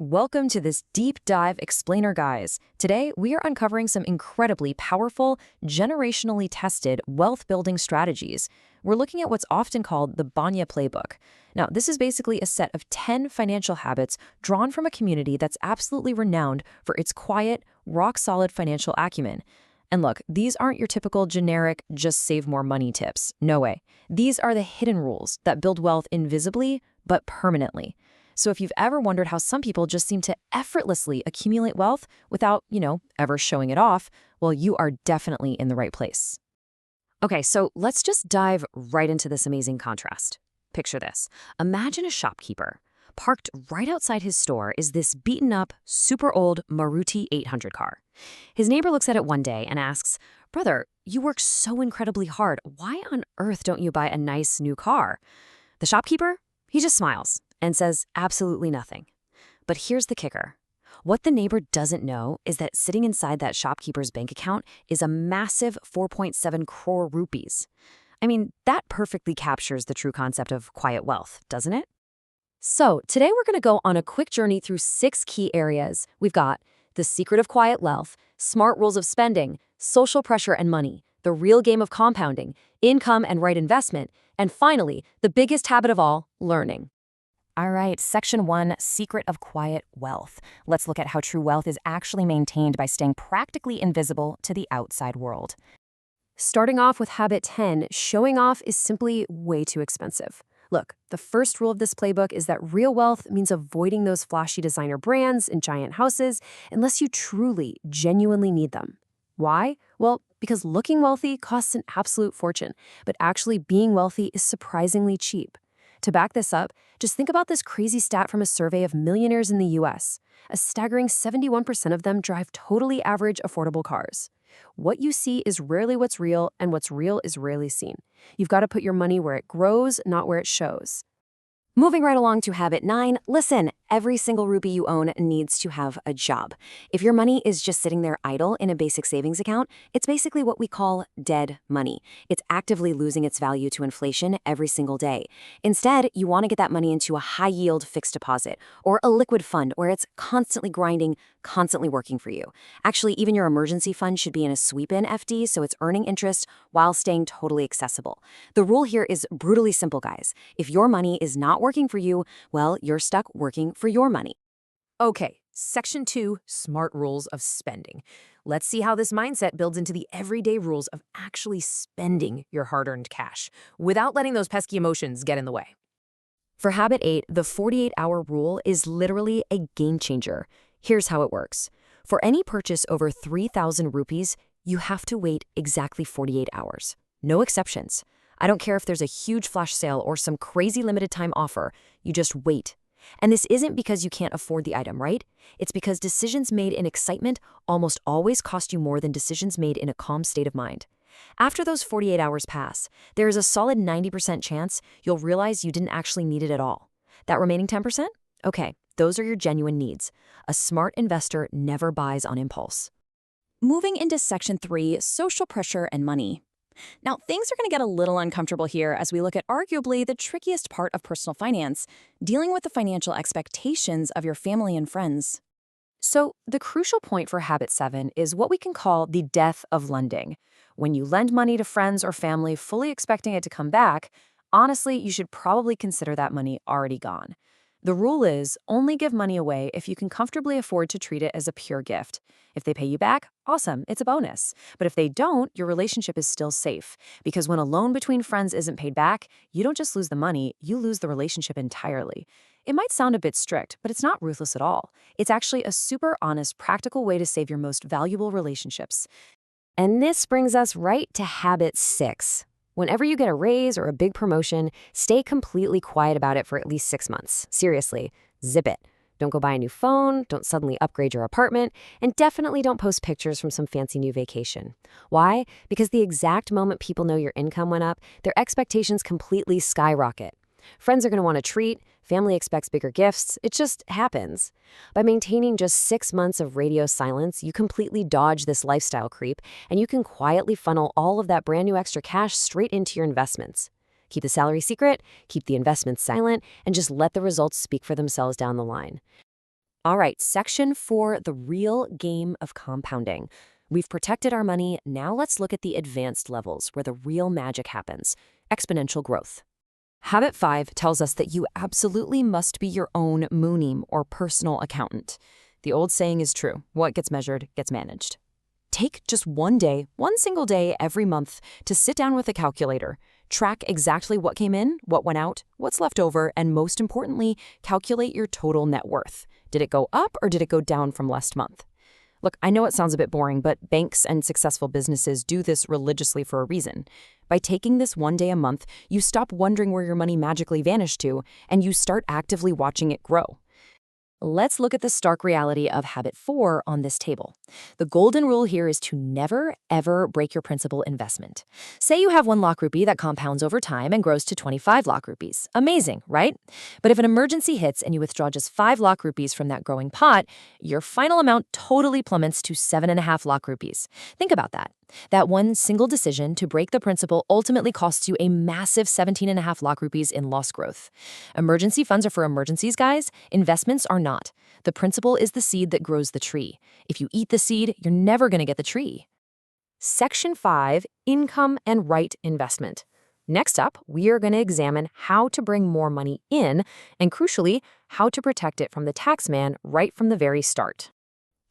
Welcome to this deep dive explainer, guys. Today, we are uncovering some incredibly powerful, generationally tested wealth building strategies. We're looking at what's often called the Banya Playbook. Now, this is basically a set of 10 financial habits drawn from a community that's absolutely renowned for its quiet, rock solid financial acumen. And look, these aren't your typical generic, just save more money tips. No way. These are the hidden rules that build wealth invisibly, but permanently. So if you've ever wondered how some people just seem to effortlessly accumulate wealth without, ever showing it off, well, you are definitely in the right place. Okay, so let's just dive right into this amazing contrast. Picture this. Imagine a shopkeeper. Parked right outside his store is this beaten-up, super old Maruti 800 car. His neighbor looks at it one day and asks, "Brother, you work so incredibly hard. Why on earth don't you buy a nice new car?" The shopkeeper, he just smiles and says absolutely nothing. But here's the kicker. What the neighbor doesn't know is that sitting inside that shopkeeper's bank account is a massive 4.7 crore rupees. I mean, that perfectly captures the true concept of quiet wealth, doesn't it? So today we're going to go on a quick journey through 6 key areas. We've got the secret of quiet wealth, smart rules of spending, social pressure and money, the real game of compounding, income and right investment, and finally, the biggest habit of all, learning. All right, Section 1, Secret of Quiet Wealth. Let's look at how true wealth is actually maintained by staying practically invisible to the outside world. Starting off with habit 10, showing off is simply way too expensive. Look, the first rule of this playbook is that real wealth means avoiding those flashy designer brands and giant houses unless you truly, genuinely need them. Why? Well, because looking wealthy costs an absolute fortune, but actually being wealthy is surprisingly cheap. To back this up, just think about this crazy stat from a survey of millionaires in the US. A staggering 71% of them drive totally average, affordable cars. What you see is rarely what's real, and what's real is rarely seen. You've got to put your money where it grows, not where it shows. Moving right along to habit 9, listen, every single rupee you own needs to have a job. If your money is just sitting there idle in a basic savings account, it's basically what we call dead money. It's actively losing its value to inflation every single day. Instead, you want to get that money into a high-yield fixed deposit or a liquid fund where it's constantly grinding, constantly working for you. Actually, even your emergency fund should be in a sweep-in FD so it's earning interest while staying totally accessible. The rule here is brutally simple, guys. If your money is not working for you, well, you're stuck working for your money. Okay, Section 2, Smart Rules of Spending. Let's see how this mindset builds into the everyday rules of actually spending your hard-earned cash without letting those pesky emotions get in the way. For habit 8, the 48-hour rule is literally a game changer. Here's how it works. For any purchase over 3,000 rupees, you have to wait exactly 48 hours. No exceptions. I don't care if there's a huge flash sale or some crazy limited time offer, you just wait. And this isn't because you can't afford the item, right? It's because decisions made in excitement almost always cost you more than decisions made in a calm state of mind. After those 48 hours pass, there is a solid 90% chance you'll realize you didn't actually need it at all. That remaining 10%? Okay, those are your genuine needs. A smart investor never buys on impulse. Moving into Section 3, Social Pressure and Money. Now, things are going to get a little uncomfortable here as we look at arguably the trickiest part of personal finance, dealing with the financial expectations of your family and friends. So, the crucial point for habit 7 is what we can call the death of lending. When you lend money to friends or family fully expecting it to come back, honestly, you should probably consider that money already gone. The rule is only give money away if you can comfortably afford to treat it as a pure gift. If they pay you back, awesome, it's a bonus. But if they don't, your relationship is still safe. Because when a loan between friends isn't paid back, you don't just lose the money, you lose the relationship entirely. It might sound a bit strict, but it's not ruthless at all. It's actually a super honest, practical way to save your most valuable relationships. And this brings us right to habit 6. Whenever you get a raise or a big promotion, stay completely quiet about it for at least 6 months. Seriously, zip it. Don't go buy a new phone, don't suddenly upgrade your apartment, and definitely don't post pictures from some fancy new vacation. Why? Because the exact moment people know your income went up, their expectations completely skyrocket. Friends are going to want a treat, family expects bigger gifts, it just happens. By maintaining just 6 months of radio silence, you completely dodge this lifestyle creep, and you can quietly funnel all of that brand new extra cash straight into your investments. Keep the salary secret, keep the investments silent, and just let the results speak for themselves down the line. All right, section 4, the real game of compounding. We've protected our money. Now let's look at the advanced levels where the real magic happens: exponential growth. Habit 5 tells us that you absolutely must be your own moonim or personal accountant. The old saying is true: what gets measured gets managed. Take just one day, one single day every month to sit down with a calculator. Track exactly what came in, what went out, what's left over, and most importantly, calculate your total net worth. Did it go up or did it go down from last month? Look, I know it sounds a bit boring, but banks and successful businesses do this religiously for a reason. By taking this one day a month, you stop wondering where your money magically vanished to, and you start actively watching it grow. Let's look at the stark reality of habit 4 on this table. The golden rule here is to never, ever break your principal investment. Say you have 1 lakh rupee that compounds over time and grows to 25 lakh rupees. Amazing, right? But if an emergency hits and you withdraw just 5 lakh rupees from that growing pot, your final amount totally plummets to 7.5 lakh rupees. Think about that. That one single decision to break the principal ultimately costs you a massive 17.5 lakh rupees in lost growth. Emergency funds are for emergencies, guys. Investments are not. The principal is the seed that grows the tree. If you eat the seed, you're never going to get the tree. Section 5, income and right investment. Next up, we are going to examine how to bring more money in and, crucially, how to protect it from the taxman right from the very start.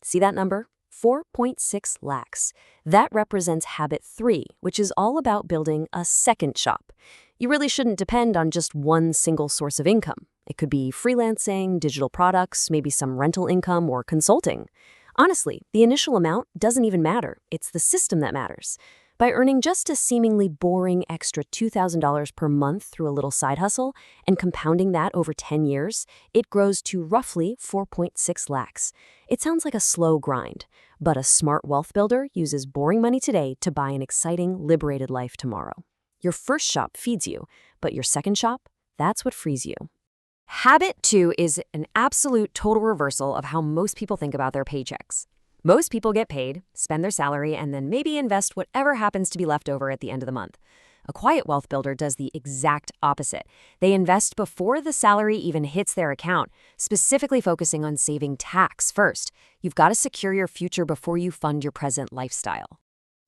See that number? 4.6 lakhs. That represents habit 3, which is all about building a second shop. You really shouldn't depend on just one single source of income. It could be freelancing, digital products, maybe some rental income or consulting. Honestly, the initial amount doesn't even matter. It's the system that matters. By earning just a seemingly boring extra $2,000 per month through a little side hustle and compounding that over 10 years, it grows to roughly 4.6 lakhs. It sounds like a slow grind, but a smart wealth builder uses boring money today to buy an exciting, liberated life tomorrow. Your first shop feeds you, but your second shop, that's what frees you. Habit 2 is an absolute total reversal of how most people think about their paychecks. Most people get paid, spend their salary, and then maybe invest whatever happens to be left over at the end of the month. A quiet wealth builder does the exact opposite. They invest before the salary even hits their account, specifically focusing on saving tax first. You've got to secure your future before you fund your present lifestyle.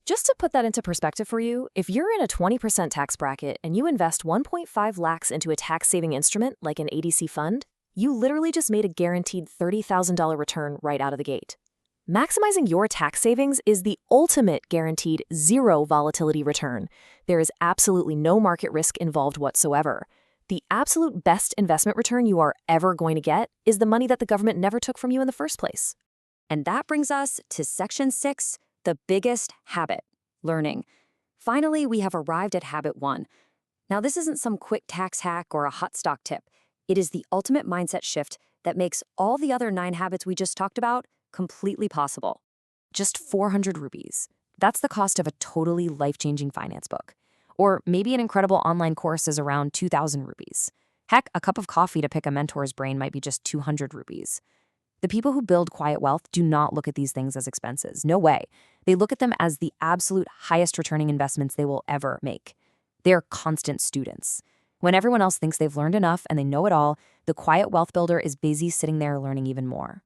Just to put that into perspective for you, if you're in a 20% tax bracket and you invest 1.5 lakhs into a tax-saving instrument like an ADC fund, you literally just made a guaranteed $30,000 return right out of the gate. Maximizing your tax savings is the ultimate guaranteed zero volatility return. There is absolutely no market risk involved whatsoever. The absolute best investment return you are ever going to get is the money that the government never took from you in the first place. And that brings us to section 6, the biggest habit, learning. Finally, we have arrived at habit 1. Now, this isn't some quick tax hack or a hot stock tip. It is the ultimate mindset shift that makes all the other 9 habits we just talked about completely possible. Just 400 rupees. That's the cost of a totally life-changing finance book. Or maybe an incredible online course is around 2,000 rupees. Heck, a cup of coffee to pick a mentor's brain might be just 200 rupees. The people who build quiet wealth do not look at these things as expenses. No way. They look at them as the absolute highest returning investments they will ever make. They are constant students. When everyone else thinks they've learned enough and they know it all, the quiet wealth builder is busy sitting there learning even more.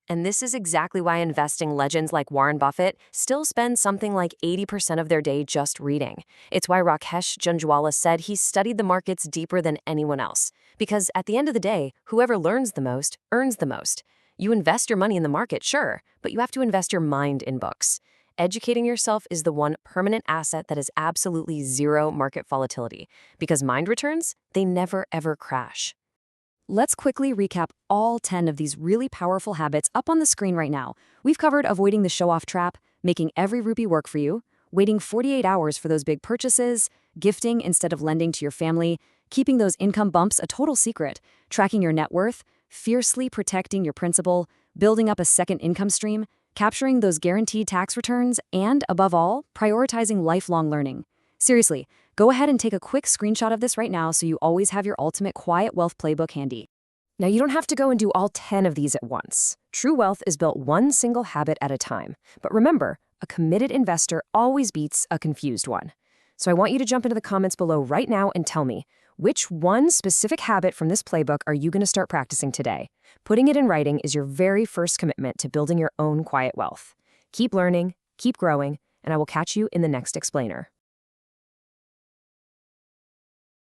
And this is exactly why investing legends like Warren Buffett still spend something like 80% of their day just reading. It's why Rakesh Junjwala said he studied the markets deeper than anyone else. Because at the end of the day, whoever learns the most earns the most. You invest your money in the market, sure, but you have to invest your mind in books. Educating yourself is the one permanent asset that is absolutely zero market volatility. Because mind returns, they never ever crash. Let's quickly recap all 10 of these really powerful habits up on the screen right now. We've covered avoiding the show-off trap, making every rupee work for you, waiting 48 hours for those big purchases, gifting instead of lending to your family, keeping those income bumps a total secret, tracking your net worth, fiercely protecting your principal, building up a second income stream, capturing those guaranteed tax returns, and, above all, prioritizing lifelong learning. Seriously, go ahead and take a quick screenshot of this right now so you always have your ultimate quiet wealth playbook handy. Now, you don't have to go and do all 10 of these at once. True wealth is built one single habit at a time. But remember, a committed investor always beats a confused one. So I want you to jump into the comments below right now and tell me, Which one specific habit from this playbook are you going to start practicing today? Putting it in writing is your very first commitment to building your own quiet wealth. Keep learning, keep growing, and I will catch you in the next explainer.